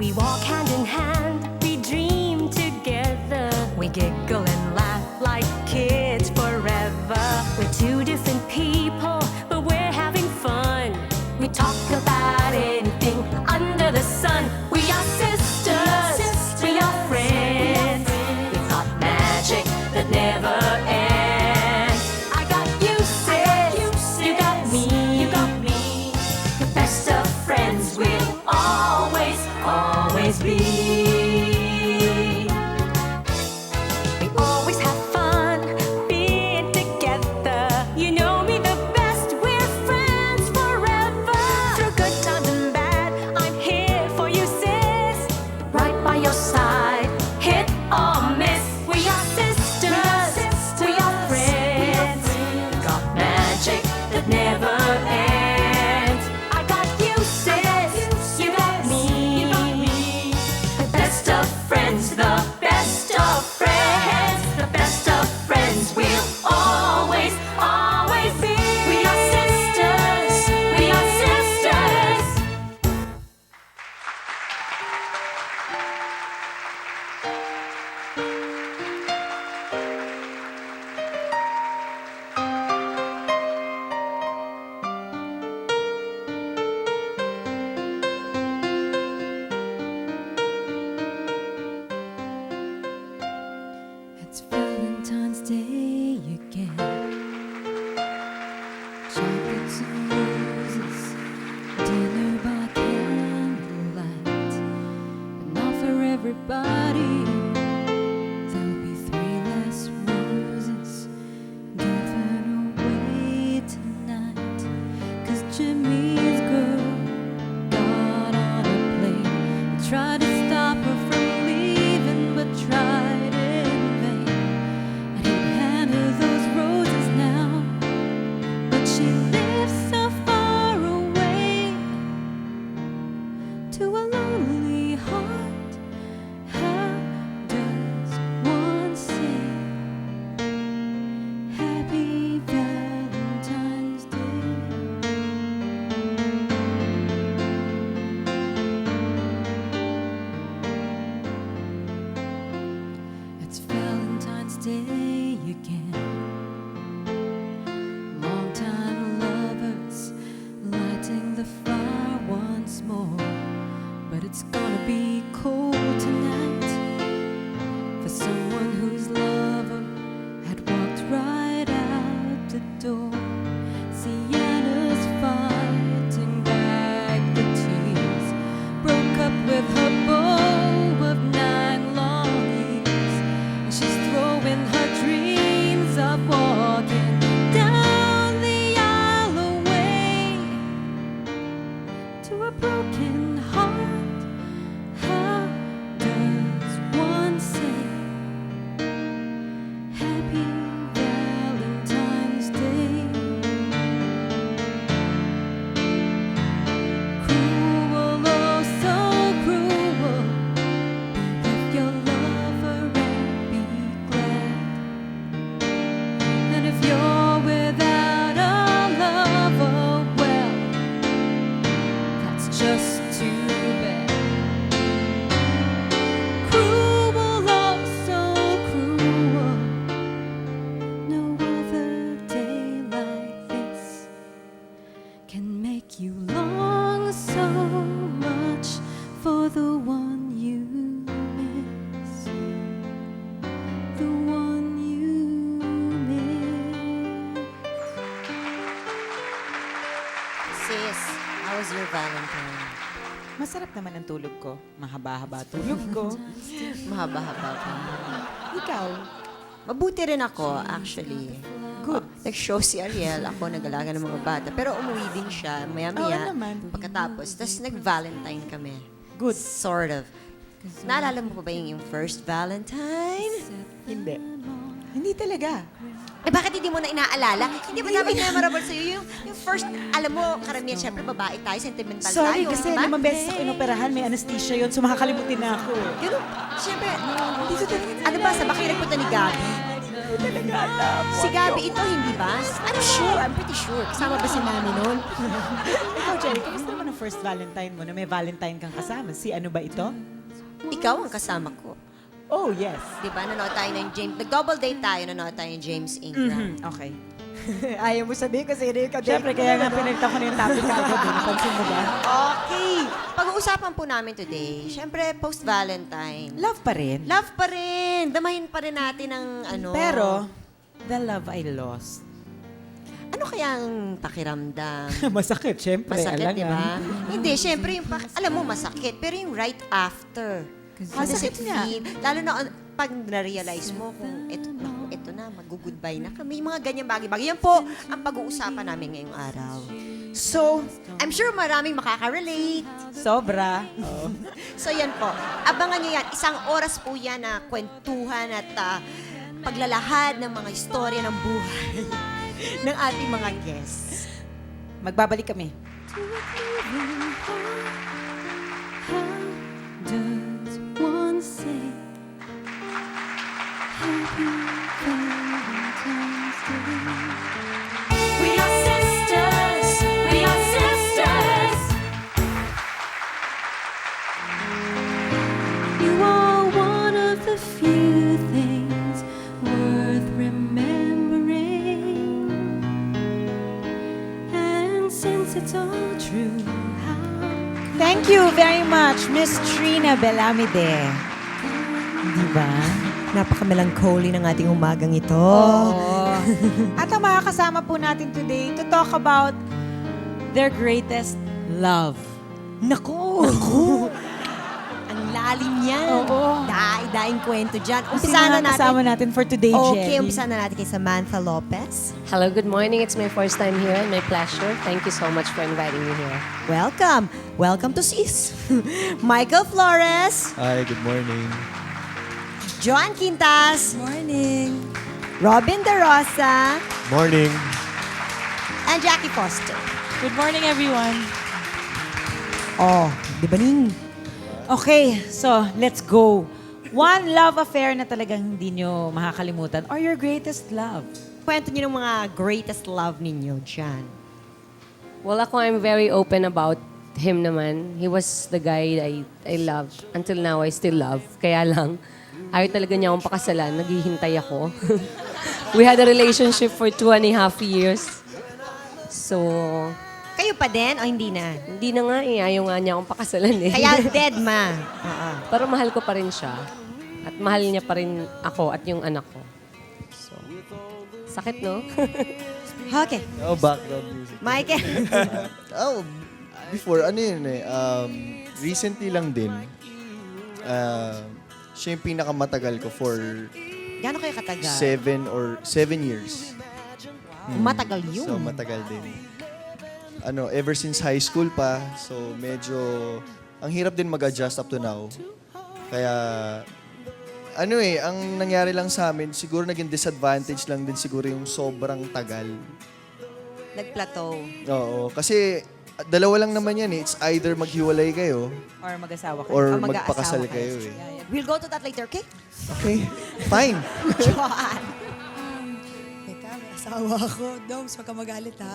We walk hand in hand, we dream together. We giggle and laugh like kids forever. We're two different people, but we're having fun. We talk about anything under the sun. We are sisters, we are friends. We've got magic that never ends. I got you, sis, you got me. The best of friends we'll always, always be. We always have fun being together. You know me the best, we're friends forever. Through good times and bad, I'm here for you, sis. Right by your side, hit or miss. We are sisters, we are friends. Got magic that never ends. I got you, sis, you got me. The best of friends, the best of friends, the best of friends we'll always, always be. We are sisters, we are sisters. It's Valentine's Day again. Chocolates and roses, dinner by candlelight. But not for everybody. There'll be 3 less roses given away tonight. 'Cause Jimmy's girl got on a plane. Tried to stop her from leaving, but tried in vain. And he'd hand her those roses now, but she lives so far away to a lonely heart. How does one say Happy Valentine's Day? It's Valentine's Day again. Longtime lovers lighting the fire once more. But it's gonna be cold tonight for someone whose lover had walked right out the door. Sienna's fighting back the tears. Broke up with her beau of 9 long years. And she's throwing her dreams of walking down the aisle away to a broken heart. How does one say Happy Valentine's Day? Cruel, oh so cruel. Be with your lover and be glad. And if you're without a lover, well, that's just too bad. Cruel, oh so cruel. No other day like this can make you long so much for the one you miss. The one you miss. Sis, how was your Valentine? Masarap naman ang tulog ko. Mahaba-haba tulog ko. Mahaba-haba pa. Ikaw? Mabuti rin ako, actually. Good. Nag-show si Ariel, ako nag-alaga ng mga bata. Pero umuwi din siya, maya-maya. Oo naman. Pagkatapos, tapos nag-Valentine kami. Good. Sort of. Naalala mo pa ba yung first Valentine? Hindi. Hindi talaga. Eh, bakit hindi mo na inaalala? Hindi ba dapat memorable sa'yo yung first, alam mo, karamihan, syempre, babae tayo, sentimental Sorry, tayo. kasi diba? 5 beses ako inoperahan, may anesthesia yun, so makakalimutin na ako. Ganun, syempre, Dito talaga. ano ba, sa ba kayo nagpunta ni Gabi? Si Gabi ito, hindi ba? I'm sure, I'm pretty sure. Kasama ba si Mami noon? Ikaw, Jerry, kamusta naman ang first Valentine mo na may Valentine kang kasama? Si ano ba ito? Ikaw ang kasama ko. Oh, yes. Di ba? Nanood tayo ng James, nag-double date tayo, nanood tayo ng James Ingram. Okay. Ayaw mo sabihin kasi hindi ka Siyempre, kaya nga pinagta ko na yung topic agad. Napansin mo ba? Okay. Pag-uusapan po namin today, syempre, post-Valentine. Love pa rin. Love pa rin. Damahin pa rin natin ang ano. Pero, the love I lost. Ano kayang pakiramdam? Masakit, syempre. Masakit, alangan. di ba? Hindi, syempre, yung alam mo, masakit. Pero yung right after. How does it Masakit nga. feel? Lalo na pag na-realize mo kung ito na, mag-goodbye na kami. Yung mga ganyang bagay-bagay. Yan po ang pag-uusapan namin ngayong araw. So, I'm sure maraming makaka-relate. Sobra. So, yan po. Abangan nyo yan. Isang oras po yan na kwentuhan at paglalahad ng mga istorya ng buhay ng ating mga guests. Magbabalik kami. Does one say Happy Valentine's Day? We are sisters. We are sisters. You are one of the few things worth remembering. And since it's all true, how Thank you very much, Miss Trina Belamide. Di ba? Napaka-melancholy ng ating umagang ito. Oo. At ang makakasama po natin today to talk about their greatest love. Naku! Ang lalim yan. Oo. Daing kwento dyan. Sino Umpisa na na kasama natin. natin for today, Okay, Jenny? umpisa na natin kay Samantha Lopez. Hello, good morning. It's my first time here and my pleasure. Thank you so much for inviting me here. Welcome. Welcome to SIS. Michael Flores. Hi, good morning. Joan Quintas. morning. Robin De Rosa. Morning. And Jackie Foster. Good morning, everyone. Oh, di ba ning? Okay, so let's go. One love affair na talagang hindi nyo makakalimutan or your greatest love. Kwento niyo ng mga greatest love ninyo dyan. Well, ako, I'm very open about him naman. He was the guy I loved. Until now, I still love. Kaya lang, ayaw talaga niya akong pakasalan. Naghihintay ako. We had a relationship for 2.5 years. So, Kayo pa din o hindi na? hindi na nga eh. Ayaw nga niya akong pakasalan eh. Kaya dead ma. Oo. Pero mahal ko pa rin siya. At mahal niya pa rin ako at yung anak ko. So, sakit, no? Okay. Oh, background music. Michael. Before, ano yun eh, recently lang din, siya yung pinakamatagal ko for Gano'n kayo katagal? 7 years. Matagal yun. So, matagal din. Ever since high school pa, so medyo, ang hirap din mag-adjust up to now. Kaya, ang nangyari lang sa amin, siguro naging disadvantage lang din siguro yung sobrang tagal. Nag-plateau. Oo, kasi dalawa lang naman yan eh. It's either maghiwalay kayo Or mag-asawa kayo. or mag-aasawa magpakasal kayo. kayo eh. We'll go to that later, okay? Okay, fine. Joan. Teka, may asawa ako. Doms, wag ka magalit ha.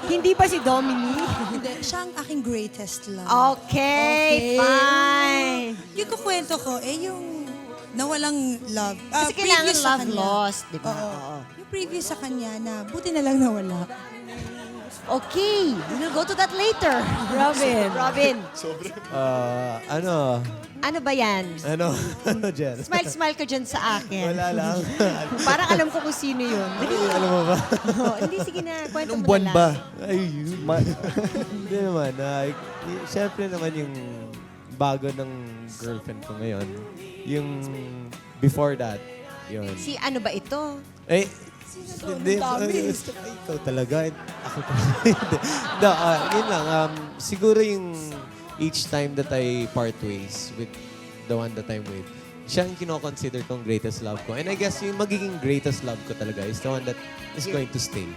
Hindi pa si Dominic. Hindi, siya ang aking greatest love. Okay, fine. Yung kukwento ko, yung nawalang love. Kasi kailangan previous sa love kanya. lost, di ba? Oo. Oo. Yung previous sa kanya na buti na lang nawala. Okay, we'll go to that later. Robin. Robin, ano ba yan? Ano dyan? Smile ka dyan sa akin. Wala lang. Parang alam ko kung sino yun. Dali. Alam mo ba? Oh, hindi, sige na. Kwento Anong mo buwan na lang. ba? Hindi naman. Siyempre naman yung bago ng girlfriend ko ngayon. Yung before that, yun. Si ano ba ito? Eh, hindi. Ikaw talaga. Ako talaga. Hindi. No, yun lang. Siguro yung each time that I part ways with the one that I'm with, siya ang kinoconsider kong greatest love ko. And I guess yung magiging greatest love ko talaga is the one that is going to stay.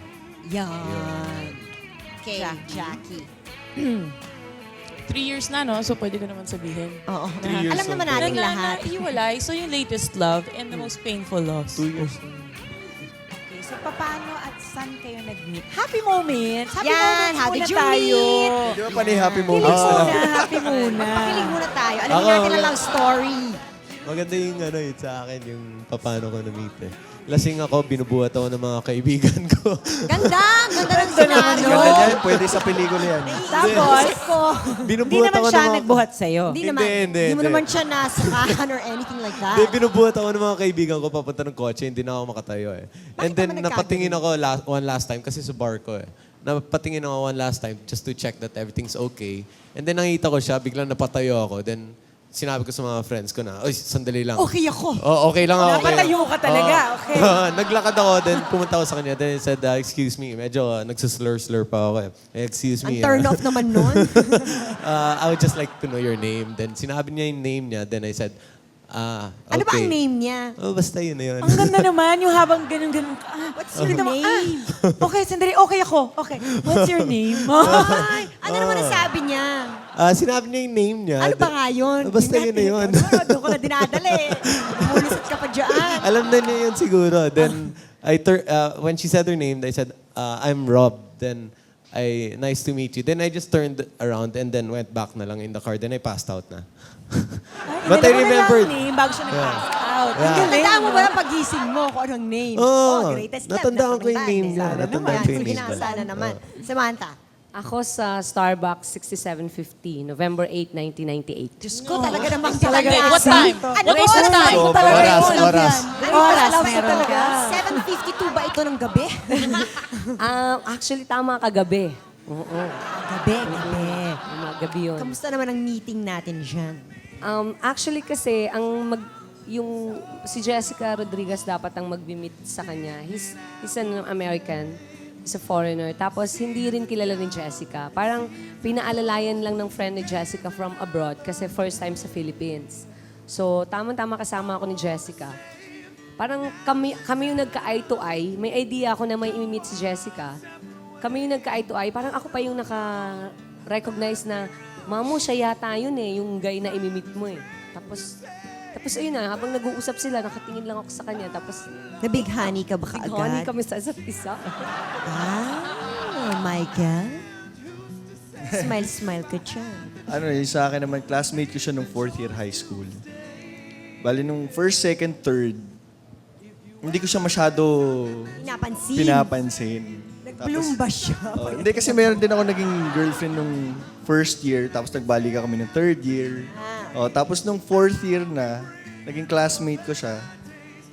Yan. Okay, Jackie. 3 years na, no? So pwede ko naman sabihin. Oo. 3 years Alam naman natin na lahat. ihiwalay. So yung latest love and the most painful loss. 2 years. Okay, so paano at saan kayo nag-meet? Happy moments! Happy Yan, moments how did muna you tayo. meet? Di ba pa ni happy moments na lang? Happy muna. Pakilig muna tayo. Alamin Ako, natin ang love story. Maganda yung yun sa akin, yung paano ko na-meet eh. Lasing ako, binubuhat ako ng mga kaibigan ko. Ganda! Ganda ng senaryo. Ganda yan, pwede sa pelikula yan. Tapos, ko. hindi Binubuhat naman ako siya ng mga... nagbuhat sa'yo. Hindi Hindi, naman. hindi, Hindi mo hindi. naman siya nasakahan or anything like that. Hindi, binubuhat ako ng mga kaibigan ko papunta ng kotse, hindi na ako makatayo eh. And then, naman napatingin ako one last time kasi sa bar ko eh. Napatingin ako one last time just to check that everything's okay. And then, nakita ko siya, biglang napatayo ako. Then, sinabi ko sa mga friends ko na, oy, sandali lang. Okay ako. Oh, okay lang ako. Napatayo ka talaga, okay. Naglakad ako, then pumunta ako sa kanya. Then he said, excuse me. Medyo nagsislur-slur pa ako eh. Excuse Ang me. turn off naman nun. I would just like to know your name. Then sinabi niya yung name niya. Then I said, okay. Ano ba ang name niya? Oh, basta yun na yun. Ang ganda naman, yung habang ganun-ganun ka. What's your name? Okay, sandali, okay ako. Okay, what's your name? Ay, ano naman ang sabi niya? Sinabi niya yung name niya. Ano ba nga yun? Basta yun na yun. Doon ko na dinadali. Umulisot ka pa dyan. Alam na niya yun siguro. Then, when she said her name, I said, I'm Rob. Then, nice to meet you. Then I just turned around and then went back na lang in the car. Then I passed out na. But I remembered. Name, bago siya nag-pass out. Ang Yeah. galing. Tandaan mo ba na pagising mo kung anong name? Oo. Greatest love. Natandaan ko yung name niya. Sana Natandaan naman. ko yung Sige name na, niya. sana naman. Samantha. Ako sa Starbucks 6750, November 8, 1998. Diyos ko, talaga namang Talaga, kitang what yasa. time? Ano What is oras the ba time? ito talaga? Oras, Ano oras. Ano Oras, oras meron talaga? ka. 7:52 ba ito ng gabi? Actually, tama kagabi. Oo. Gabi, gabi. Gabi yun. Kamusta naman ang meeting natin dyan? Actually kasi, si Jessica Rodriguez dapat ang mag-meet sa kanya. He's an American. He's a foreigner. Tapos, hindi rin kilala ni Jessica. Parang pinaalalayan lang ng friend ni Jessica from abroad kasi first time sa Philippines. So, tama-tama kasama ako ni Jessica. Parang kami yung nagka-eye to eye. May idea ako na may imi-meet si Jessica. Kami yung nagka-eye to eye. Parang ako pa yung naka-recognize na, Mamo, siya yata yun eh, yung guy na imi-meet mo eh. Tapos ayun na, habang nag-uusap sila, nakatingin lang ako sa kanya. Tapos, Nabighani ka ba kaagad? honey kami sa isa't isa. Michael? Smile ka dyan. Ano yung sa akin naman, classmate ko siya nung 4th year high school. Bali nung 1st, 2nd, 3rd, hindi ko siya masyado pinapansin. Nag-bloom ba siya? Hindi kasi meron din ako naging girlfriend nung 1st year, tapos nagbalikan kami ng 3rd year. Tapos nung 4th year na, naging classmate ko siya.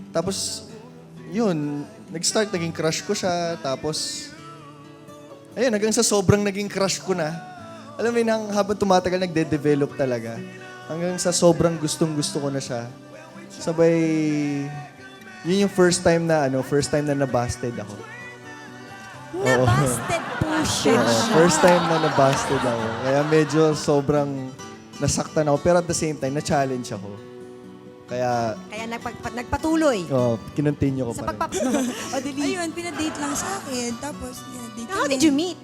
Tapos, yun, nag-start, naging crush ko siya. Tapos, ayun, hanggang sa sobrang naging crush ko na. Alam mo yun, habang tumatagal, nagde-develop talaga. Hanggang sa sobrang gustong-gusto ko na siya. Sabay, yun yung first time na nabasted ako. Nabasted po siya. First time na nabasted ako. Kaya medyo sobrang nasaktan ako. Pero at the same time, na-challenge ako. Kaya, Kaya nagpatuloy. kinontinue ko Sa pa rin. Ayun, pinadate lang sa akin. Tapos, pinadate How did you meet?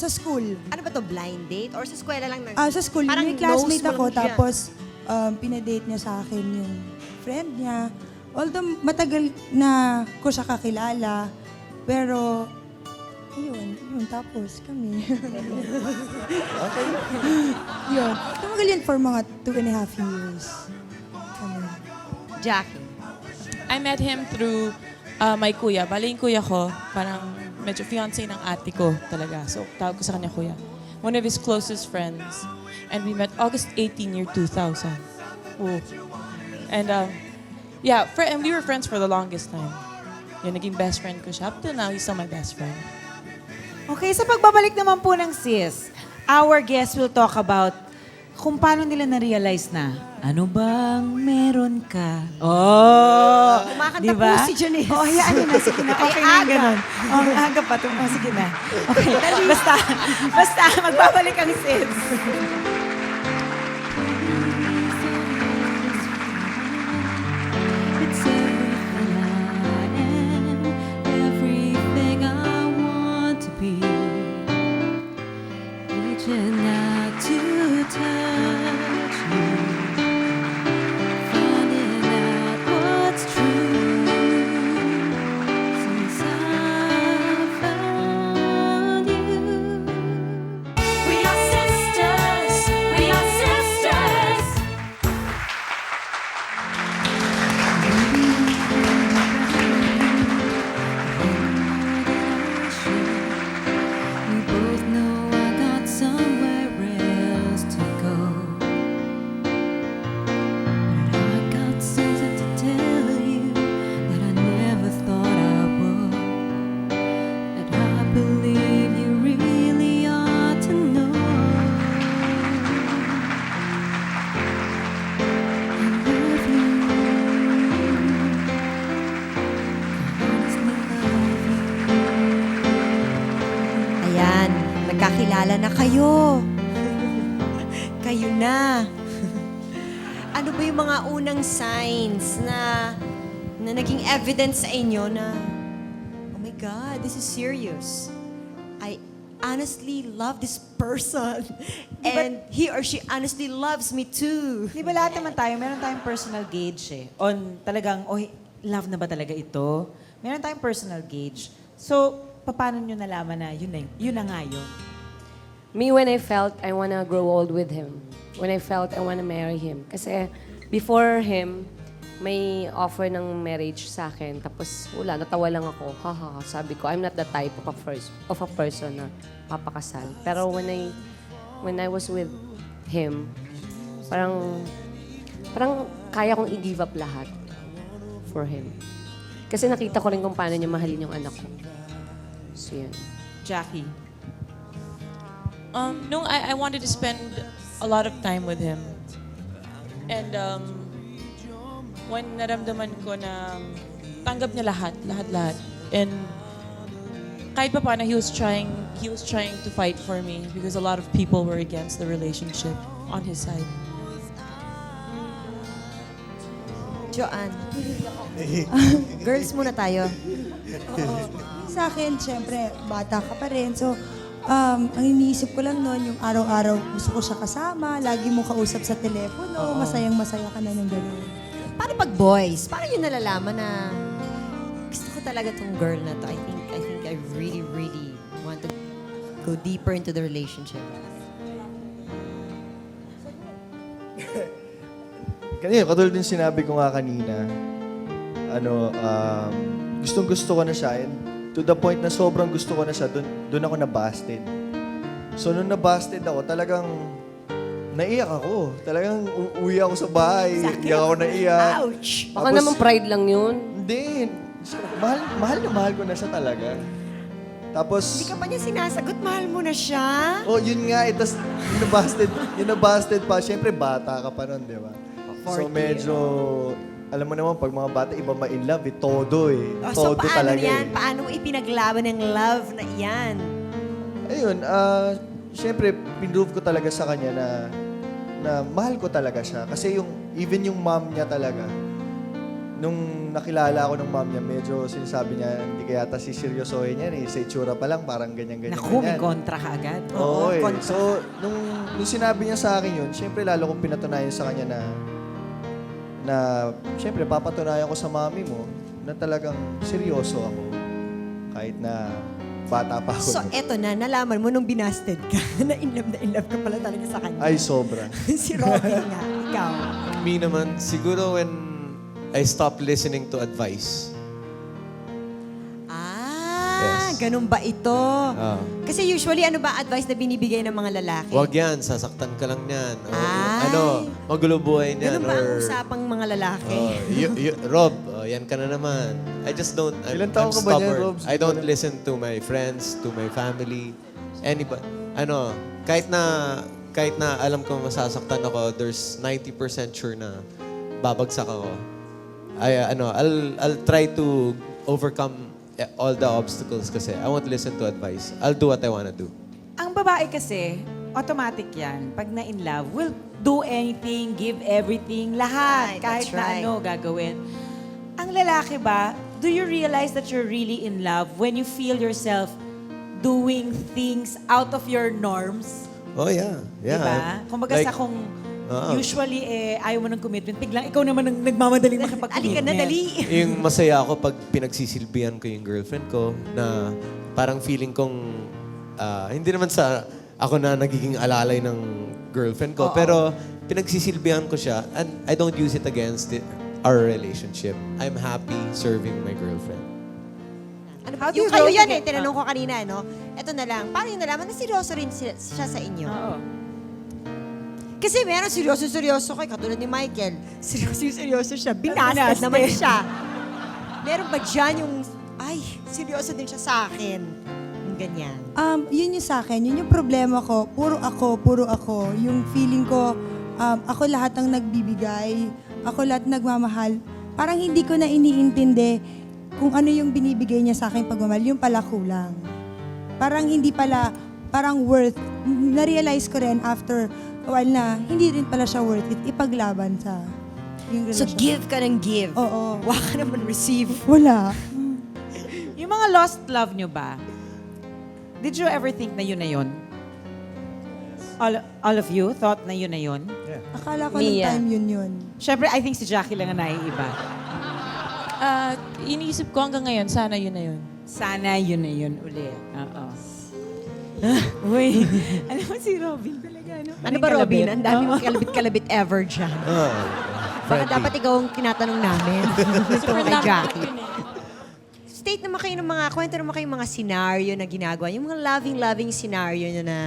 Sa school. Ano ba to, blind date? Or sa eskwela lang? Sa school, Parang may classmate knows mo ako. lang siya. Tapos, pinadate niya sa akin yung friend niya. Although, matagal na ko siya kakilala. Pero, yun, tapos kami. Okay. Yun. Tumagal yun for mga 2.5 years. Kami. Jackie. I met him through my kuya. Bali yung kuya ko, parang medyo fiancé ng ate ko talaga. So, tawag ko sa kanya kuya. One of his closest friends. And we met August 18, year 2000. Oh. And and we were friends for the longest time. Yun, naging best friend ko siya. Up till now, he's still my best friend. Okay, sa pagbabalik naman po ng sis, our guest will talk about kung paano nila na-realize na, ano bang meron ka? Oh! Kumakanta diba? po si Janice. Oh, hayaan nyo na. Sige na. Okay na yung ganun. Oh, aga pa. Oh, sige na. Okay. Basta, magbabalik ang sis. It's everything I am, everything I want to be. Reaching out to Nagkakilala na kayo. Kayo na. Ano ba yung mga unang signs na naging evidence sa inyo na, oh my God, this is serious. I honestly love this person. And he or she honestly loves me too. Di ba lahat naman tayo, meron tayong personal gauge eh. On talagang, oh, love na ba talaga ito? Meron tayong personal gauge. So, paano nyo nalaman na yun na nga yun? Me, when I felt I wanna grow old with him. When I felt I wanna marry him. Kasi before him, may offer ng marriage sa akin. Tapos wala, natawa lang ako. Haha, sabi ko, I'm not the type of a person na papakasal. Pero when I was with him, parang kaya kong i-give up lahat for him. Kasi nakita ko rin kung paano niya mahalin yung anak ko. So, yun. Jackie. Nung I wanted to spend a lot of time with him. And when naramdaman ko na tanggap niya lahat. And kahit pa paano, he was trying to fight for me because a lot of people were against the relationship on his side. Joanne. Girls muna tayo. Sa akin, syempre, bata ka pa rin. So, ang iniisip ko lang noon, yung araw-araw gusto ko siya kasama, lagi mo kausap sa telepono, masayang-masaya ka na ng gano'n. Paano pag boys? Paano yun nalalaman na gusto ko talaga tong girl na to? I think I really want to go deeper into the relationship. Kanina, katulad din sinabi ko nga kanina, gustong gusto ko na siya and to the point na sobrang gusto ko na siya, dun ako nabasted. So nung nabasted ako, talagang naiyak ako. Talagang uuwi ako sa bahay. Iyak ako naiyak. Ouch! Baka naman pride lang yun. Hindi. Mahal ko na siya talaga. Tapos, Hindi ka pa niya sinasagot, mahal mo na siya? oh, yun nga. Tapos, yung nabasted pa. Siyempre, bata ka pa nun, di ba? So, medyo, alam mo naman, pag mga bata, iba ma-in love, todo eh. So, Todo paano talaga yan? eh. Paano mo ipinaglaban ng love na yan? Ayun, siyempre, pinrove ko talaga sa kanya na mahal ko talaga siya. Kasi even yung mom niya talaga, nung nakilala ako ng mom niya, medyo sinasabi niya, hindi kaya yata siseryosohin yan eh. Sa itsura pa lang, parang ganyan-ganyan. Naku, may kontra ka agad. Oo, eh. kontra. So, nung sinabi niya sa akin yun, siyempre lalo kong pinatunayan sa kanya na siyempre papatunayan ko sa mami mo na talagang seryoso ako. Kahit na bata pa ako. So, eto na, nalaman mo nung binasted ka na in love ka pala talaga sa kanya. Ay, sobra. Si Robin nga, ikaw. Me naman, siguro when I stopped listening to advice. Yes. Ganun ba ito? Ah. Kasi usually, ano ba advice na binibigay ng mga lalaki? Wag yan, sasaktan ka lang yan. O, Ay. magulo buhay niyan. Ganun ba ang usapang mga lalaki? Rob, yan ka na naman. I just don't, Ilan taon ka ba niyan, Rob? I don't listen to my friends, to my family, anybody. Kahit na alam ko masasaktan ako, there's 90% sure na babagsak ako. I'll try to overcome all the obstacles kasi I won't listen to advice. I'll do what I wanna do. Ang babae kasi, automatic yan. Pag na-in love, will do anything, give everything, lahat. Right, kahit that's na right. ano gagawin. Ang lalaki ba, do you realize that you're really in love when you feel yourself doing things out of your norms? Oh, yeah. Yeah. Diba? Kumbaga Like, sa kung Oo. usually ayaw mo ng commitment, biglang ikaw naman ang nagmamadaling makipag-commitment. Alika na, dali. Yung masaya ako pag pinagsisilbihan ko yung girlfriend ko na parang feeling kong hindi naman sa ako na nagiging alalay ng girlfriend ko, pero pinagsisilbihan ko siya and I don't use it against our relationship. I'm happy serving my girlfriend. Ano, How do yung you kayo go yan to eh, get- tinanong ko kanina, no? Ito na lang, paano yung nalaman na seryoso rin siya sa inyo? Oo. Kasi meron seryoso kay, katulad ni Michael. Seryoso siya. Binasted Binasted. naman siya. Meron ba dyan yung, ay, seryoso din siya sa akin. Yung ganyan. Yun yung sa akin, yun yung problema ko. Puro ako. Yung feeling ko, ako lahat ang nagbibigay, ako lahat nagmamahal. Parang hindi ko na iniintindi kung ano yung binibigay niya sa akin pagmamahal, yung pala kulang. Parang hindi pala parang na-realize ko rin after a while na hindi rin pala siya worth it ipaglaban sa yung So relasyon. give ka ng give. Oo. Wala ka naman receive. Wala. Yung mga lost love nyo ba, did you ever think na yun na yun? All of you thought na yun na yun? Akala ko nung Mia. time yun. Siyempre, I think si Jackie lang ang naiiba. Iniisip ko hanggang ngayon, sana yun na yun. Sana yun na yun uli. Oo. Uy, alam mo si Robin talaga, no? Ano ba, Robin? Ang dami mong kalabit-kalabit ever dyan. Baka dapat ikaw ang tinatanong namin. Ito kay Jackie. State naman kayo ng mga, kwento naman kayo ng mga scenario na ginagawa. Yung mga loving scenario nyo na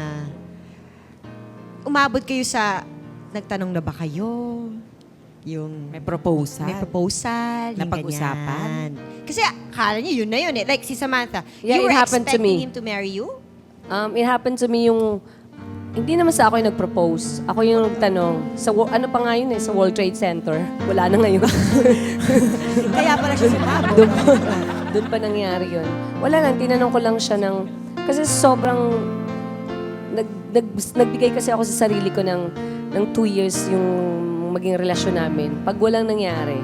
umabot kayo sa, nagtanong na ba kayo? Yung May proposal. may proposal, yung Napag-usapan? ganyan. Kasi akala niyo yun na yun eh. Like si Samantha, Yeah, you it were happened to expecting me. him to marry you? It happened to me yung, hindi naman sa ako yung nag-propose. Ako yung nagtanong. Ano pa nga yun sa World Trade Center. Wala na ngayon. Kaya pala siya sumabot. Doon pa nangyari yun. Wala lang, tinanong ko lang siya ng, kasi sobrang, nagbigay kasi ako sa sarili ko ng 2 years yung maging relasyon namin. Pag walang nangyari,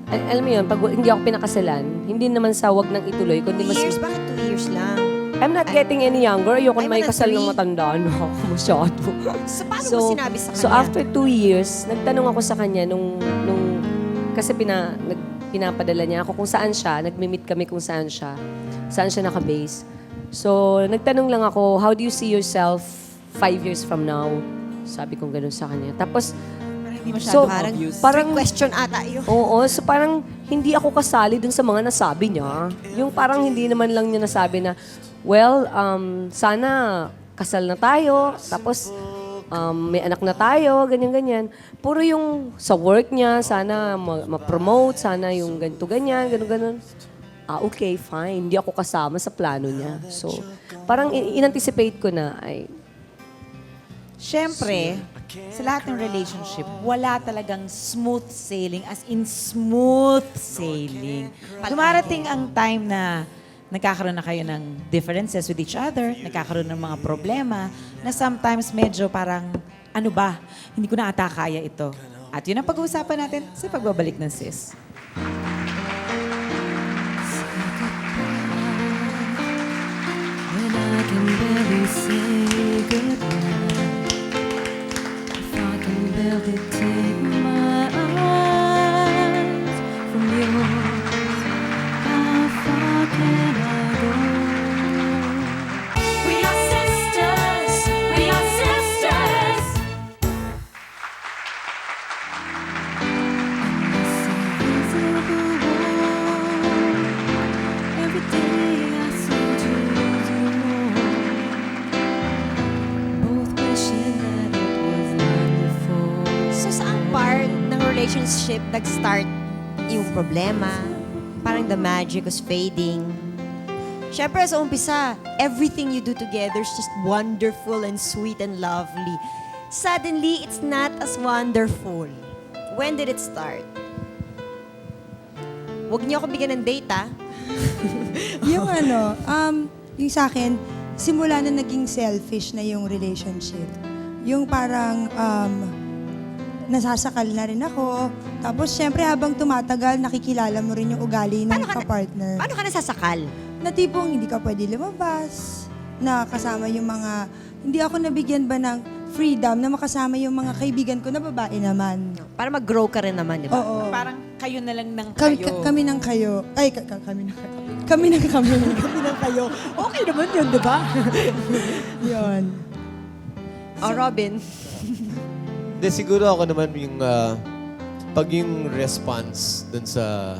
alam mo yun, pag hindi ako pinakasalan, hindi naman sa wag nang ituloy, kundi 2 mas... years? Bakit 2 years lang? I'm not getting any younger. Ayoko Ay, na may mga kasal ng 3. matanda. No, masyado. So, paano mo sinabi sa kanya? So, after 2 years, nagtanong ako sa kanya kasi pinapadala niya ako kung saan siya. Nagmi-meet kami kung saan siya nakabase. So, nagtanong lang ako, how do you see yourself 5 years from now? Sabi kong ganun sa kanya. Tapos, Hindi masyadong Parang, obvious. parang question ata yun. oo, so parang hindi ako kasali dun sa mga nasabi niya. Yung parang hindi naman lang niya nasabi na, well, sana kasal na tayo, tapos may anak na tayo, ganyan-ganyan. Puro yung sa work niya, sana ma-promote, sana yung ganito-ganyan, ganun-ganun. Okay, fine. Hindi ako kasama sa plano niya. So, parang in-anticipate ko na, Siyempre, sa lahat ng relationship, wala talagang smooth sailing, as in smooth sailing. Dumarating ang time na nagkakaroon na kayo ng differences with each other, nagkakaroon ng mga problema, na sometimes medyo parang, ano ba, hindi ko na ata kaya ito. At yun ang pag-uusapan natin sa pagbabalik ng Sis. When I can barely say goodnight, if I can barely take my eyes from yours, how far can I go? We are sisters. We are sisters. Invisible wall. Every day I seem to lose you more. Both wishing that it was like before. So, saang part ng relationship nag-start yung problema? Parang the magic was fading. Siyempre, sa umpisa, everything you do together is just wonderful and sweet and lovely. Suddenly, it's not as wonderful. When did it start? Huwag niyo ako bigyan ng date, ah. Yung yung sa akin, simula na naging selfish na yung relationship. Yung parang nasasakal na rin ako. Tapos, syempre, habang tumatagal, nakikilala mo rin yung ugali ng kapartner. Paano ka nasasakal? Na tipong hindi ka pwede lumabas, na kasama yung mga, hindi ako nabigyan ba ng freedom na makasama yung mga kaibigan ko na babae naman. Para mag-grow ka rin naman, di ba? Oo. Parang kayo na lang ng Kami, kayo. kami ng kayo. Ay, kami ng kayo. Kami ng kayo. Okay naman yun, di ba? Yun. Oh, Robin. Hindi, siguro ako naman yung, pag yung response dun sa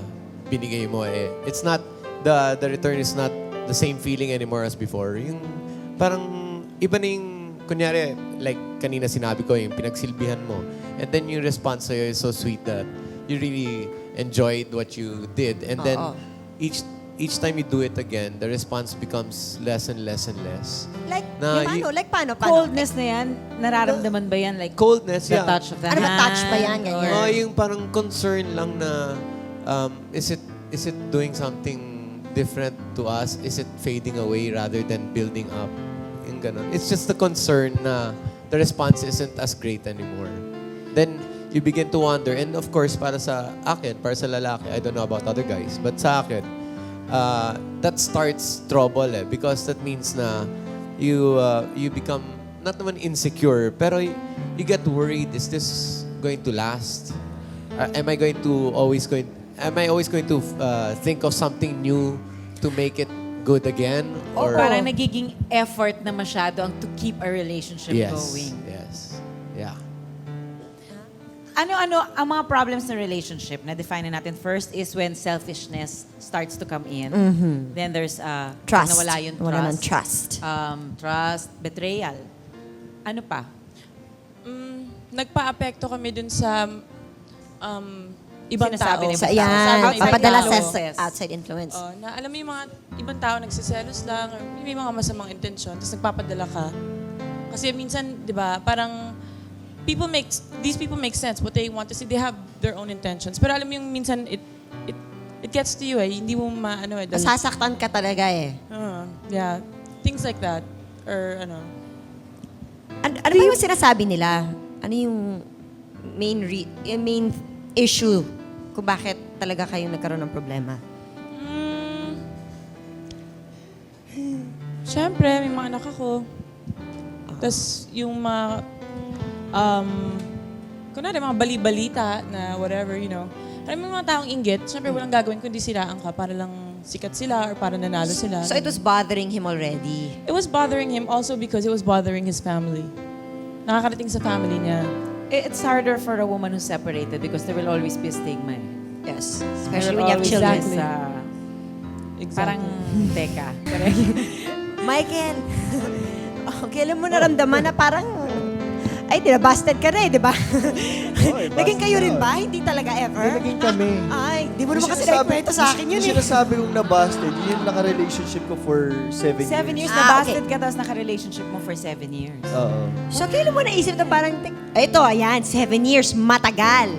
binigay mo it's not, the return is not the same feeling anymore as before. Yung parang iba na yung, kunyari, like kanina sinabi ko, yung pinagsilbihan mo. And then yung response sa'yo is so sweet that you really enjoyed what you did. And then each time you do it again, the response becomes less and less and less. Like, Na, yung you- paano? Coldness na yan, nararamdaman ba yan? Like, Coldness, the yeah. touch of the Ano ba, hand? touch ba yan? Ganyan? Yung parang concern lang na is it doing something different to us? Is it fading away rather than building up? Yung ganun. It's just the concern na the response isn't as great anymore. Then, you begin to wonder. And of course, para sa akin, para sa lalaki, I don't know about other guys, but sa akin, that starts trouble because that means na you become not naman insecure, pero you get worried, is this going to last? Am I always going to think of something new to make it good again? Or parang nagiging effort na masyado ang to keep a relationship going. Yes. Yeah. Ano ang mga problems ng relationship na define natin? First is when selfishness starts to come in. Then there's Trust. nawala yung trust. Wala ng trust. Trust, betrayal. Ano pa? Nagpa-apekto kami dun sa ibang Sinasabi tao. ni Sa Ibang tao. yan, Outside papadala sa influence. outside influence. Na alam mo yung mga ibang tao nagsiselos lang, or may mga masamang intensyon, tapos nagpapadala ka. Kasi minsan, di ba, parang these people make sense. What they want to see, they have their own intentions. Pero alam mo yung minsan, it gets to you hindi mo dahil- Masasaktan ka talaga eh. yeah, things like that. Or Ano ba yung sinasabi nila? Ano yung main issue kung bakit talaga kayong nagkaroon ng problema? Siyempre, may mga anak ako. Tapos yung mga, kunwari mga bali-balita na whatever, Alam mo yung mga taong inggit, siyempre walang gagawin kundi siraan ka para lang sikat sila or para nanalo sila. So it was bothering him already. It was bothering him also because it was bothering his family. Nakakarating sa family niya. It's harder for a woman who's separated because there will always be a stigma. Yes. There Especially will when you have always children. be parang, teka. Michael, kailan mo naramdaman na parang, ay, busted ka na di ba? Naging kayo rin ba? Hindi talaga ever? Naging kami. Ay, di mo Yung naman kasi sinasabi- naikwento sa akin yun yung eh. sinasabi kong na-busted, yun yung naka-relationship ko for 7 years. 7 years Ah, na busted ka, tapos naka-relationship mo for 7 years. Oo. So, kailan mo naisip na parang, ito, ayan, 7 years, matagal.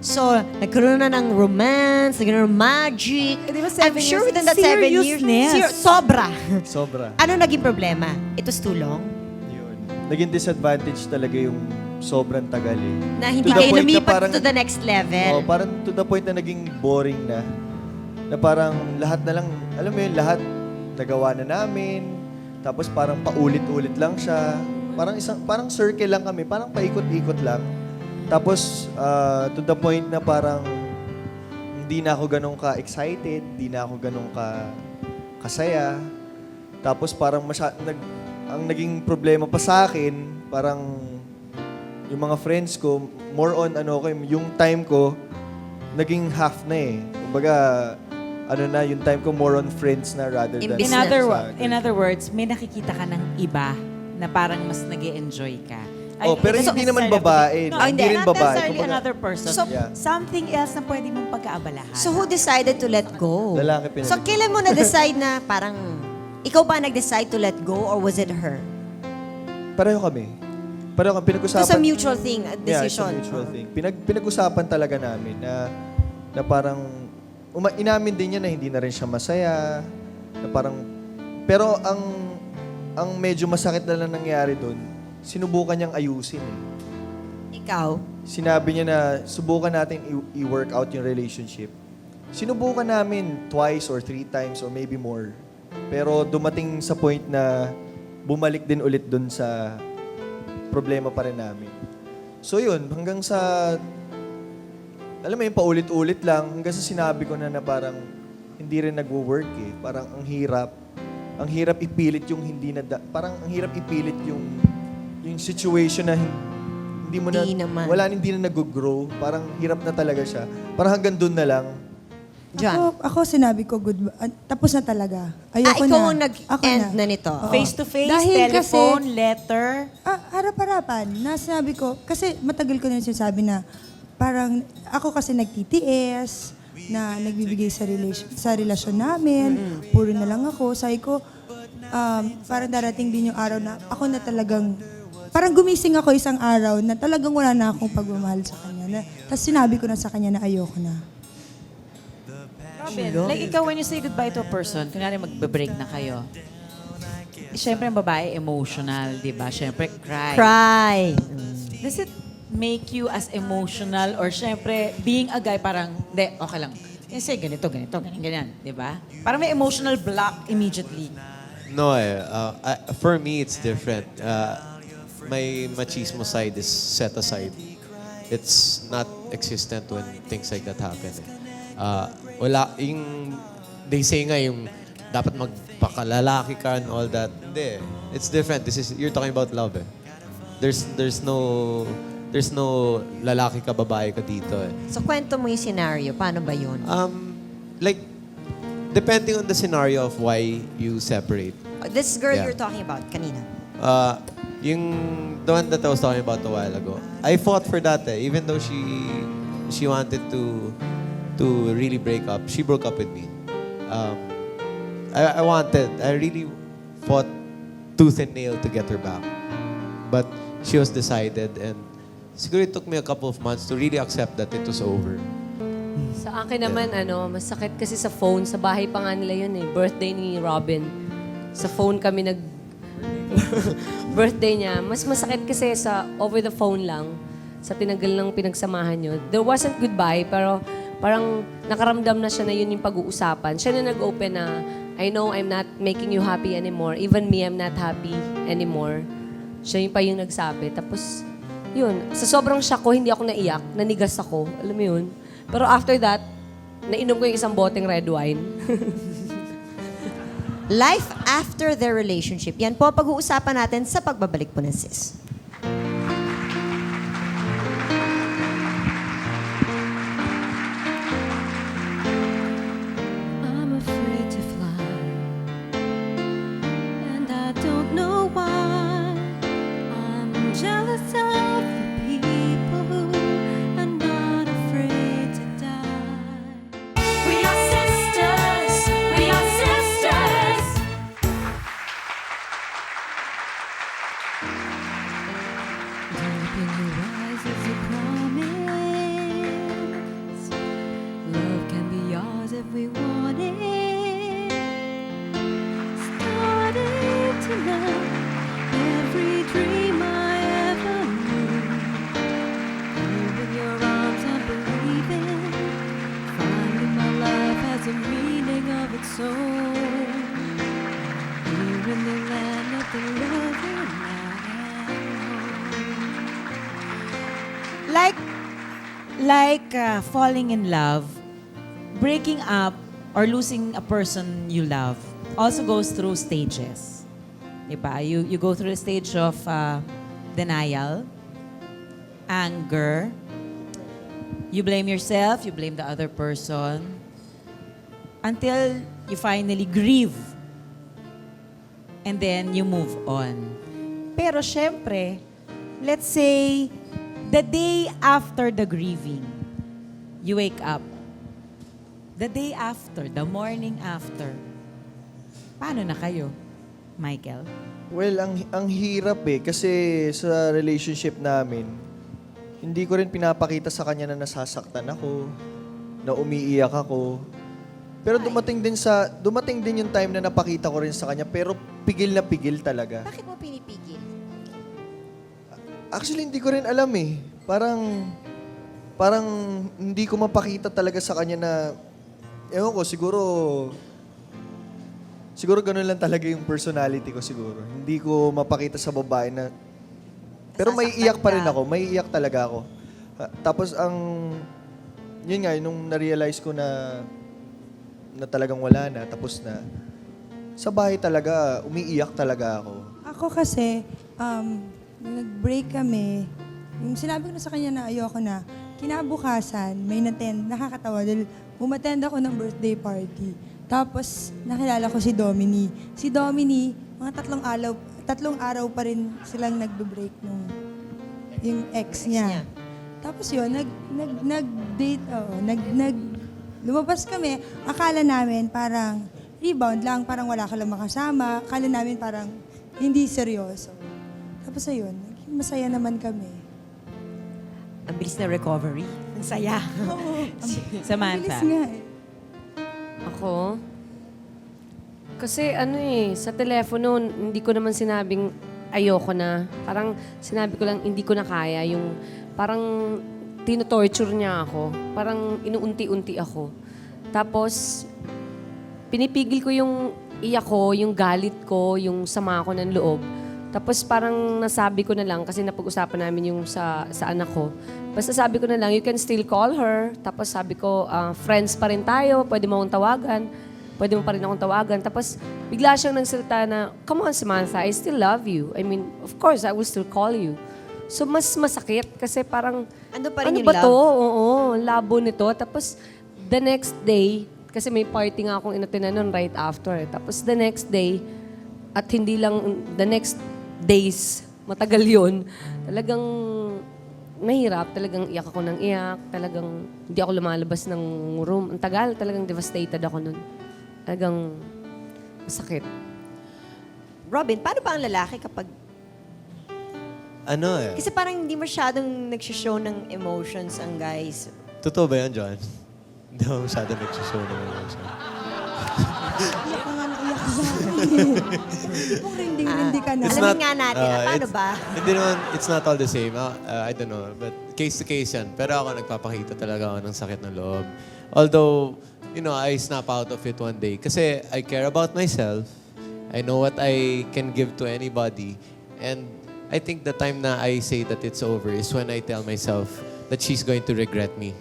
So, nagkaroon na ng romance, nagkaroon ng magic. Di ba I'm 7 sure years? within that 7 years, Seriousness. sobra. Sobra. Ano naging problema? It was too long? Yun. Naging disadvantage talaga yung sobrang tagal eh. Na hindi To the kayo point na lumipat parang- to the next Oh, level? parang to the point na naging boring na. Na parang lahat na lang, alam mo yun, lahat nagawa na namin. Tapos parang paulit-ulit lang siya. Parang circle lang kami, parang paikot-ikot lang. Tapos to the point na parang hindi na ako ganun ka-excited, hindi na ako ganun kasaya. Tapos parang ang naging problema pa sa akin, parang yung mga friends ko, more on yung time ko, naging half na eh. Kumbaga, yung time ko more on friends na rather than Imbis In other, sa in other words, may nakikita ka ng iba na parang mas nag-e-enjoy ka. Oh, pero it's hindi naman necessarily- babae. No, Hindi rin not babae. necessarily Kumbaga, another person. So, Yeah. Something else na pwede mong pagkaabalahan. So, who decided to let go? Lalaki pinag- So, kailan mo na-decide na parang, ikaw ba nag-decide to let go or was it her? Pareho kami. Pinag-usapan. It's a mutual thing, a Yeah, it's a decision. mutual thing. Pinag-usapan talaga namin na parang, inamin din niya na hindi na rin siya masaya. Na parang, pero ang medyo masakit na lang nangyari doon, sinubukan niyang ayusin eh. Ikaw? Sinabi niya na subukan natin i-work out yung relationship. Sinubukan namin twice or 3 times or maybe more. Pero dumating sa point na bumalik din ulit dun sa problema pa rin namin. So yun, hanggang sa, alam mo yun, paulit-ulit lang, hanggang sa sinabi ko na parang hindi rin nagwo-work eh. Parang ang hirap ipilit yung hindi na, parang ang hirap ipilit yung situation na hindi mo na, Hindi naman. hindi na nag-grow. Parang hirap na talaga siya. Parang hanggang dun na lang. John? Ako sinabi ko, tapos na talaga. Ayoko Ikaw na. ang Ako nag-end na nito. Oo. Face-to-face, Dahil telephone, letter. Harap-harapan. Sinabi ko, kasi matagal ko na sinasabi na parang ako kasi nagtitiis, na nagbibigay sa relasyon namin, puro na lang ako. Sabi ko, parang darating din yung araw na ako na talagang, parang gumising ako isang araw na talagang wala na akong pagmamahal sa kanya. Tapos sinabi ko na sa kanya na ayoko na. Like ikaw, when you say goodbye to a person, kunyari magbe-break na kayo, syempre ang babae emotional, di ba? Syempre cry. Cry. Does it make you as emotional or syempre being a guy parang, hindi, okay lang. Kasi ganito, ganyan, di ba? Parang may emotional block immediately. No, for me, it's different. My machismo side is set aside. It's not existent when things like that happen. Wala, they say nga yung dapat magpakalalaki ka and all that. Hindi. It's different. You're talking about love eh. There's no lalaki ka, babae ka dito eh. So, kwento mo yung scenario. Paano ba yun? Like, depending on the scenario of why you separate. This girl Yeah. you're talking about kanina. Yung the one that I was talking about a while ago, I fought for that eh. Even though she wanted to really break up, she broke up with me. I really fought tooth and nail to get her back. But she was decided and siguro it took me a couple of months to really accept that it was over. Sa akin naman, masakit kasi sa phone. Sa bahay pa nga nila yun eh. Birthday ni Robin. Sa phone kami birthday niya. Mas masakit kasi sa over the phone lang. Sa tinagal ng pinagsamahan nyo. There wasn't goodbye, pero parang nakaramdam na siya na yun yung pag-uusapan. Siya na nag-open na, I know I'm not making you happy anymore. Even me, I'm not happy anymore. Siya yung pa yung nagsabi. Tapos, yun. Sa sobrang shock ko, hindi ako naiyak. Nanigas ako. Alam mo yun? Pero after that, nainom ko yung isang boteng red wine. Life after their relationship. Yan po ang pag-uusapan natin sa pagbabalik po ng Sis. I'm afraid to fly, and I don't know why. I'm jealous of the people who are not afraid to die. We are sisters. We are sisters. Deep in your eyes is a promise. Love can be yours if we want it. Starting to love every dream I ever knew. Holding your arms, I'm believing. Finding my life has a meaning of its own. Here in the land of the loving I am. Like falling in love, breaking up, or losing a person you love also goes through stages. Diba? You go through the stage of denial, anger, you blame yourself, you blame the other person, until you finally grieve. And then you move on. Pero syempre, let's say, the day after the grieving, you wake up. The day after, the morning after, paano na kayo, Michael? Well, ang hirap eh. Kasi sa relationship namin, hindi ko rin pinapakita sa kanya na nasasaktan ako, na umiiyak ako. Pero dumating din yung time na napakita ko rin sa kanya, pero pigil na pigil talaga. Bakit mo pinipigil? Actually, hindi ko rin alam eh. Parang hindi ko mapakita talaga sa kanya na, ewan ko, siguro ganun lang talaga yung personality ko siguro. Hindi ko mapakita sa babae na, pero may iyak pa rin ako. May iyak talaga ako. Tapos yun nga, nung na-realize ko na talagang wala na, tapos na, sa bahay talaga, umiiyak talaga ako. Ako kasi, nung nag-break kami, yung sinabi ko na sa kanya na ayoko na, kinabukasan, may nakakatawa dahil umattend ako ng birthday party. Tapos, nakilala ko si Domini. Si Domini, mga tatlong araw pa rin silang nagbe-break nung yung ex niya. Tapos yun, nag-date, lumabas kami. Akala namin parang rebound lang, parang wala ka lang makasama. Akala namin parang hindi seryoso. Tapos ayun, naging masaya naman kami. Ang bilis na recovery. Ang saya. Bilis Samantha. nga eh. Ako? Kasi sa telepono, hindi ko naman sinabing ayoko na. Parang sinabi ko lang, hindi ko na kaya. Yung parang tinotorture niya ako. Parang inuunti-unti ako. Tapos, pinipigil ko yung iyak ko, yung galit ko, yung sama ko ng loob. Tapos parang nasabi ko na lang, kasi napag-usapan namin yung sa anak ko. Basta sabi ko na lang, you can still call her. Tapos sabi ko, friends pa rin tayo, pwede mo akong tawagan. Pwede mo pa rin akong tawagan. Tapos bigla siyang nagsalita na, come on Samantha, I still love you. I mean, of course, I will still call you. So mas masakit kasi parang, Ano pa rin ano yung ba love? to? Oo, labo nito. Tapos the next day, kasi may party nga akong inattend nun right after. Tapos the next day, at hindi lang the next days, matagal yun, talagang nahirap, talagang iyak ako ng iyak, talagang hindi ako lumalabas ng room. Ang tagal, talagang devastated ako nun. Talagang masakit. Robin, paano ba ang lalaki kapag... Ano eh? Kasi parang hindi masyadong nagsishow ng emotions ang guys. Totoo ba yan, John? Hindi ako masyado nagsishow ng emotion. Iyak ka nga na iyak sa akin. Kung rinding-rindi ka na. Alamin nga natin, paano it's- ba? Hindi naman, it's not all the same. I don't know. But case to case yan. Pero ako nagpapakita talaga ako ng sakit ng loob. Although, I snap out of it one day. Kasi I care about myself. I know what I can give to anybody. And I think the time na I say that it's over is when I tell myself that she's going to regret me.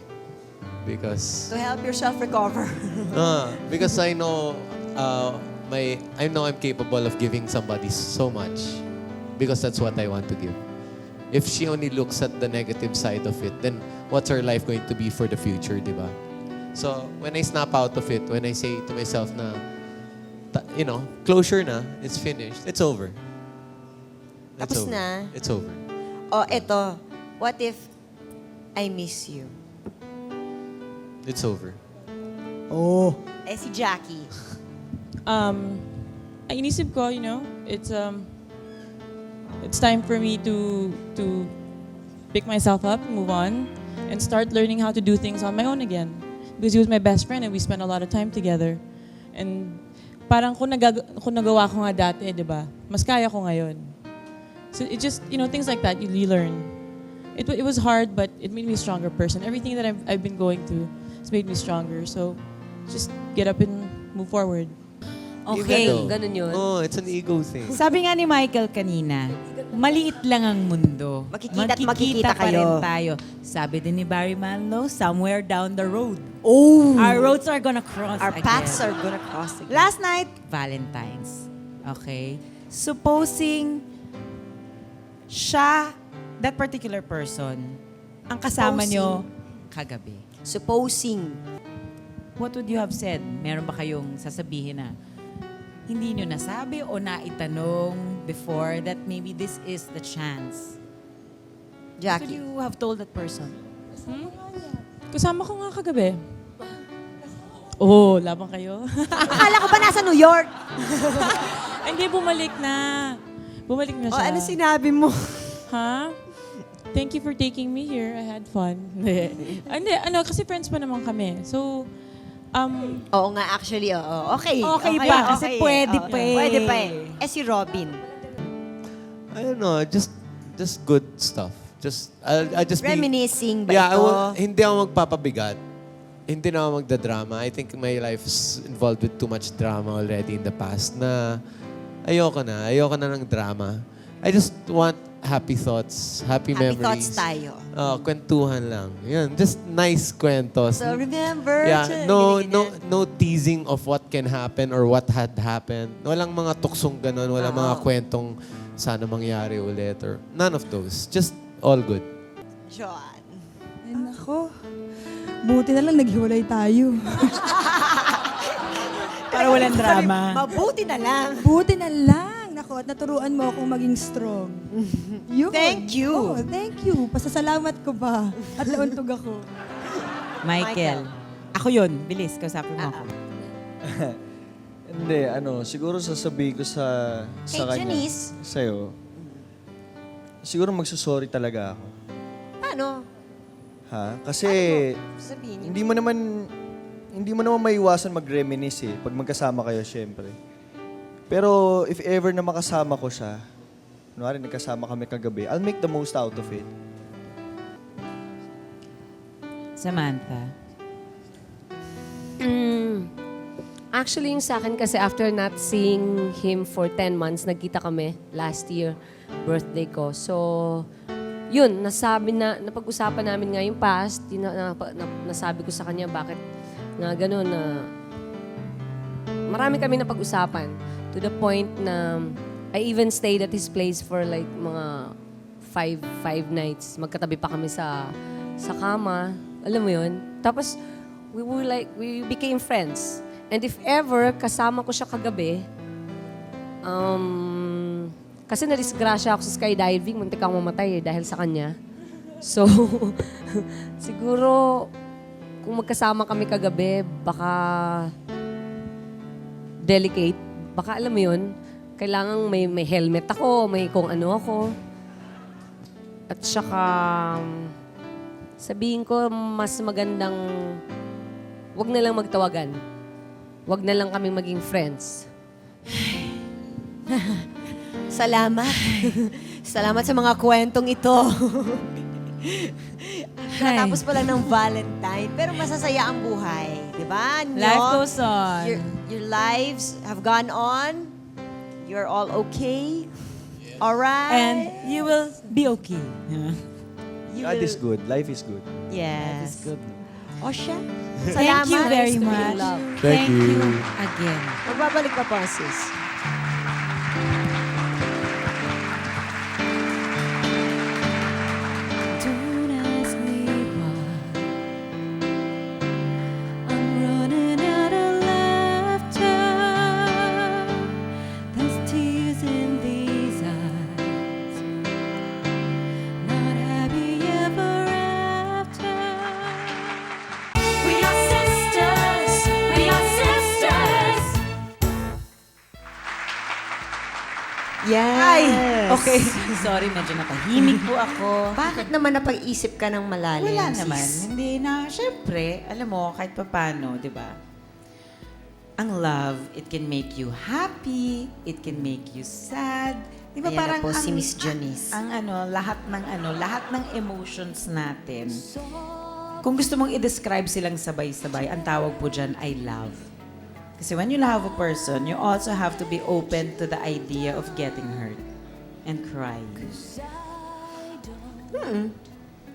Because To help yourself recover. because I know I'm capable of giving somebody so much because that's what I want to give. If she only looks at the negative side of it, then what's her life going to be for the future, di ba? So, when I snap out of it, when I say to myself na, closure na, it's finished, it's over. It's Tapos over. na? It's over. Eto, what if I miss you? It's over. Si Jackie. Ang inisip ko, it's time for me to pick myself up, move on, and start learning how to do things on my own again. Because he was my best friend and we spent a lot of time together. And parang kung nagawa ko nga dati, di ba, mas kaya ko ngayon. So it just, things like that, you learn. It was hard, but it made me a stronger person. Everything that I've been going through has made me stronger. So just get up and move forward. Okay. Ganun yun. Oh, it's an ego thing. Sabi nga ni Michael kanina, maliit lang ang mundo. Makikita at Magkikita makikita pa rin kayo. tayo. Sabi din ni Barry Manilow, somewhere down the road. Oh! Our roads are gonna cross Our again. paths are gonna cross again. Last night, Valentine's. Okay? Supposing siya, that particular person, ang kasama nyo kagabi. Supposing. What would you have said? Meron ba kayong sasabihin na hindi nyo nasabi o naitanong before that maybe this is the chance? What would Jackie. you have told that person? Kasama ko nga kagabi. Oh, labang kayo. Akala ko ba nasa New York? Hindi, bumalik na. Bumalik na siya. Ano sinabi mo? Ha? Thank you for taking me here. I had fun. Hindi, kasi friends pa naman kami. So, Oo nga, actually, oo. Okay. Okay pa, kasi pwede pa eh. Pwede pa eh. Si Robin. I don't know, just good stuff. I'll just be... Reminiscing ba Yeah, ito? hindi ako magpapabigat. Hindi na ako magdadrama. I think my life is involved with too much drama already in the past na ayoko na ng drama. I just want happy thoughts, happy Happy memories. thoughts tayo. Kwentuhan lang. Yun, just nice kwentos. So remember Yeah, no teasing of what can happen or what had happened. Walang mga tuksong ganun, walang mga kwentong sana mangyari ulit or none of those. Just all good. John. Ay, nako. Buti na lang naghiwalay tayo. Para walang drama. Mabuti na lang. Buti na lang. Nako, at naturuan mo akong maging strong. Yun. Thank you. Oh, thank you. Pasasalamat ko ba? At nauntog ako. Michael. Ako yun. Bilis, kausapin mo ako. Hindi, siguro sasabihin ko sa Hey, kanya, Janice. sa'yo, siguro magsusorry talaga ako. Paano? Ha? Kasi Sabihin niyo. hindi mo naman hindi mo naman maiwasan mag-reminisce eh, pag magkasama kayo, syempre. Pero if ever na makasama ko siya, kunwari nagkasama kami kagabi, I'll make the most out of it. Samantha. Actually, yung sa akin kasi after not seeing him for 10 months, nagkita kami last year, birthday ko. So, yun, napag-usapan namin nga yung past, nasabi ko sa kanya bakit nga gano'n na marami kami napag-usapan to the point na I even stayed at his place for like mga 5 nights. Magkatabi pa kami sa kama. Alam mo yun? Tapos, we became friends. And if ever, kasama ko siya kagabi, kasi nadisgrasya ako sa skydiving, muntik akong mamatay dahil sa kanya. So, siguro, kung magkasama kami kagabi, baka delicate. Baka alam mo yun, kailangan may helmet ako, may kung ano ako. At saka, sabihin ko, mas magandang, wag na lang magtawagan. Wag na lang kaming maging friends. Salamat. Salamat sa mga kwentong ito. Natapos pa lang ng Valentine, pero masasaya ang buhay. Di ba? Life goes on. Your lives have gone on. You're all okay. All right. And you will be okay. God is good. Life is good. Yes. Good. O siya. Thank you Salamat. very Nice to be in much. love. Thank you. Again. Magbabalik pa po, sis. Don't ask me why. I'm running out of laughter. There's tears in these eyes. Not happy ever after. We are sisters. We are sisters. Yes. Hi! Okay. Sorry, medyo natahimik po ako. Bakit naman napag-isip ka ng malalim, Wala sis? naman. Hindi na, syempre, alam mo, kahit papano, di ba? Ang love, it can make you happy, it can make you sad. Di ba Ayan na parang po si Miss Janice. lahat ng emotions natin. Kung gusto mong i-describe silang sabay-sabay, ang tawag po dyan ay love. Kasi when you love a person, you also have to be open to the idea of getting hurt and crying.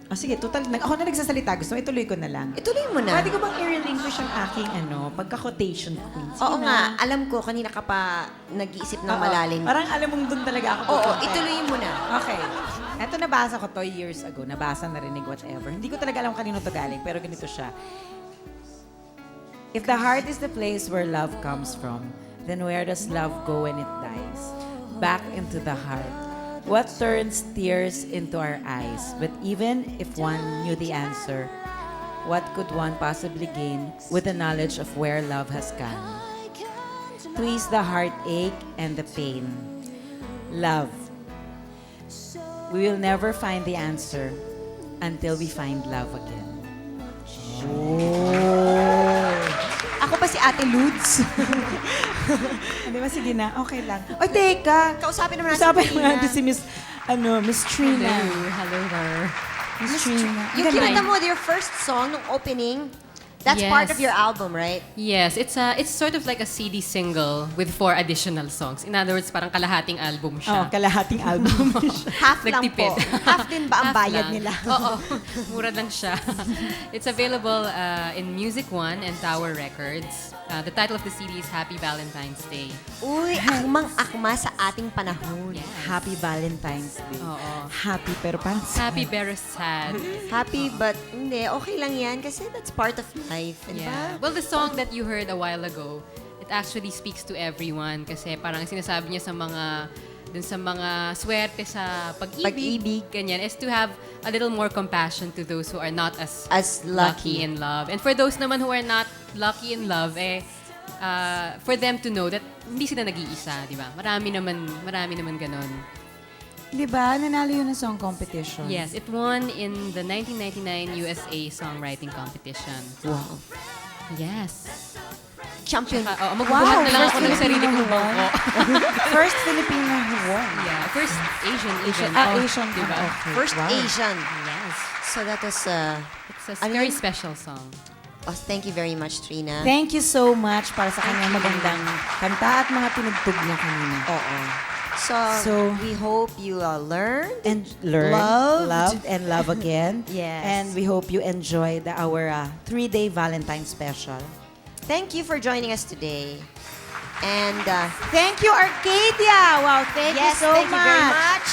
O sige, ako na nagsasalita. Gusto mo, ituloy ko na lang. Ituloy mo na. Pwede ko bang i-relinquish ang aking pagka-quotation queen? Sige Oo na. nga, alam ko, kanina ka pa nag-iisip ng Oo. malalim. Parang alam mong doon talaga ako. Oo, pupunta. ituloy mo na. Okay. Eto nabasa ko to years ago. Nabasa, narinig, whatever. Hindi ko talaga alam kanino to galing, pero ganito siya. If the heart is the place where love comes from, then where does love go when it dies? Back into the heart. What turns tears into our eyes? But even if one knew the answer, what could one possibly gain with the knowledge of where love has gone? To ease the heartache and the pain. Love. We will never find the answer until we find love again. Ako pa si Ate Ludes. Hindi ba? Sige na. Okay lang. Oy, teka. Kausapin naman natin Kausapin si mo Trina. natin si Miss Trina. Hello there. Miss Trina. Yung kinanta mo, your first song, nung opening, that's Yes. part of your album, right? Yes, it's sort of like a CD single with 4 additional songs. In other words, parang kalahating album Oh, siya. kalahating album. Half lang Nagtipid. po. Half din ba ang Half bayad lang. nila? Oo, mura lang siya. It's available in Music One and Tower Records. The title of the CD is Happy Valentine's Day. Uy, akmang-akma sa ating panahon. Happy Valentine's Day. Oo. Happy pero parang Happy, very sad. Happy, but hindi, okay lang yan kasi that's part of life. Di ba? Yeah. Well, the song that you heard a while ago, it actually speaks to everyone kasi parang sinasabi niya sa mga dun sa mga swerte sa pag-ibig, ganyan, is to have a little more compassion to those who are not as lucky. in love. And for those naman who are not lucky in love, for them to know that hindi sila nag-iisa, di ba? Marami naman ganon. Di ba? Nanalo yun ng song competition. Yes, it won in the 1999 USA Songwriting Competition. Wow. Yes. Champion. Magbubuhat na lang ako ng sarili kong bangko. First Filipino who won. Yeah, first Asian even. Asian. Diba? Okay. First Wow. Asian. Yes. So that was, It's a Ano very yun? special song. thank you very much, Trina. Thank you so much para sa kanyang magandang kanta at mga pinugtog niya kanina. Oo. So, we hope you learned And learn, Loved. and love again. Yes. And we hope you enjoyed our 3-day Valentine's special. Thank you for joining us today. And Thank you, Arcadia! Wow, thank you yes, so thank you much. very much.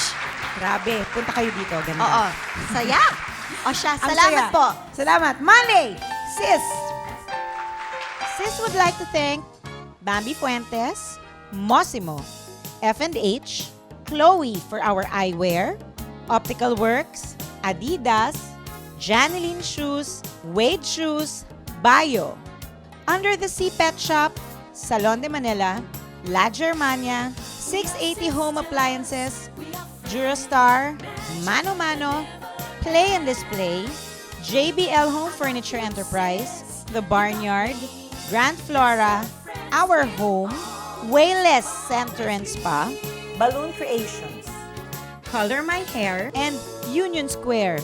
Grabe, punta kayo dito. Ganda. Oo. Saya. O siya, Ang salamat saya. po. Salamat. Monday, Sis. Sis would like to thank Bambi Fuentes, Mosimo, F&H, Chloe for our eyewear, Optical Works, Adidas, Janeline Shoes, Wade Shoes, Bayo, Under the Sea Pet Shop, Salon de Manila, La Germania, 680 Home Appliances, Durastar, Mano Mano, Play and Display, JBL Home Furniture Enterprise, The Barnyard, Grand Flora, Our Home, Wayless Center and Spa, Balloon Creations, Color My Hair, and Union Square.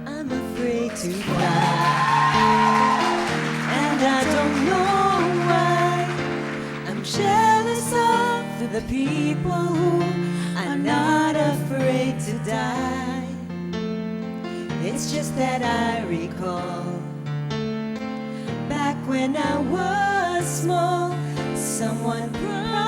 I'm afraid to fly, and I don't know why. I'm jealous of the people who are not afraid to die. It's just that I recall back when I was small, someone promised